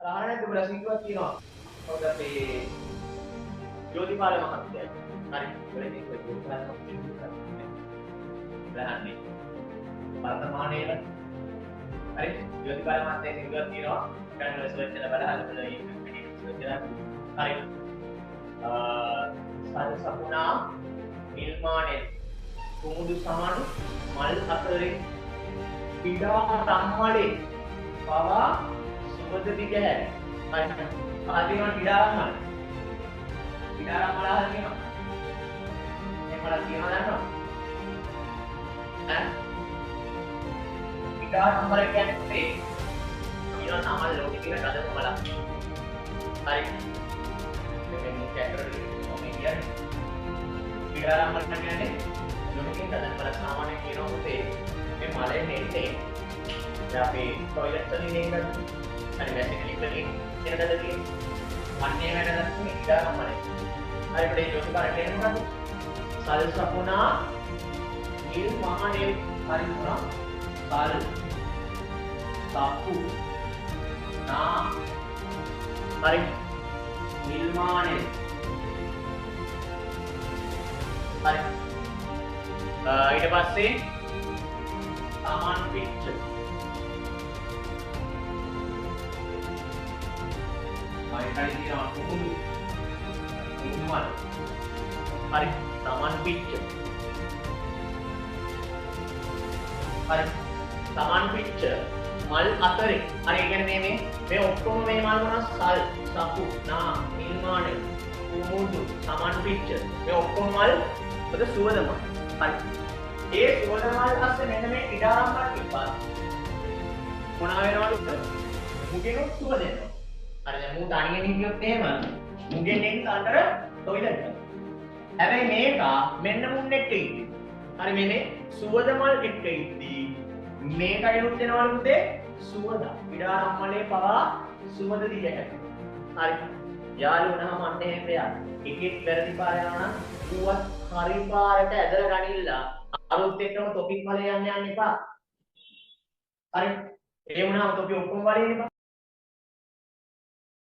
කාරණයක් තිබුණා සිංහවක් තියෙනවා. මොකද අපේ ජෝතිපාල මහත්තයා. හරි. වෙලෙන්නේ ජෝතිපාල මහත්තයා. බලන්නේ. වර්තමානයේ හරි ජෝතිපාල මහත්තයා සිංහවක් තියෙනවා. කන්වර්ස් සර්ච් කරලා බලහල බලලා හරි. සපුනා නිර්මාණය කුමුදු සමනු මල් අතරින් පිඩා සම්මලේ පවා සුබද දිගහැර. හරි. ආදීන පිඩාරම්මල. පිඩාරම්මල ආදීන. මේ මල කියනවා දන්නවද? ඈ? පිඩාරම්මල කියන්නේ ඊළඟ සමල් ලෝකේ තියෙන කඩම මල. හරි. මේ කැටරි මේ කියන්නේ පිඩාරම්මල කියන්නේ ලෝකේ කඩම මල සාමාන්‍ය කියනවා මොකද මේ මලේ නෙන්නේ. දැන් අපි টয়ලට් වලින් නේද? හරි බැසිකලි වලින් එනදද කියන්නේ අන්නේ වැඩ ගන්න ඉඩාරම්මලයි. හරි අපේ ජෝතිපාල කියන්නේ මොකද්ද? සල් සපුනා නිල් මහණේ හරි වුණා. සල් සපු නා හරි නිර්මාණය හරි ඊට පස්සේ සමාන පික්චර් හරි තියෙනවා කුමුදු මල් හරි සමාන පික්චර් හරි සමාන පික්චර් මල් අතරේ හරි ඒ කියන්නේ මේ ඔක්කොම මේ මල් මොනවා සල් සපු නා නිර්මාණය කුමුදු සමාන පික්චර් මේ ඔක්කොම මල් මොකද සුවඳ මල් හරි ඒ සුවඳ මල් පස්සේ මෙන්න මේ ඉඩාරම්මල තිබ්බා මොනවා වෙනවද මුගෙනුත් සුවඳ එනවා. හරි දැන් මූ තනියෙන් හිටියොත් එහෙම මුගෙන් එන්න අතර টয়ලට් එක. හැබැයි මේක මෙන්න මුන් එක්ක ඉන්නේ. හරි මේ සුවඳ මල් එක්ක ඉද්දී මේකයිනුත් දෙනවලු පුතේ සුවඳ. ඉඩාරම්මලේ පවා සුවඳ දිගට. හරි. යාළු වුණාම අන්න එහෙම වෙනවා. එකෙක් වැරදි පාර යනවා නම් ඌවත් හරි පාරට ඇදලා ගනිilla අරුත් එක්කම ටොපික් වල යන්න එපා. හරි. ඒ වුණාම තොපි ඔක්කොම වලින් එපා.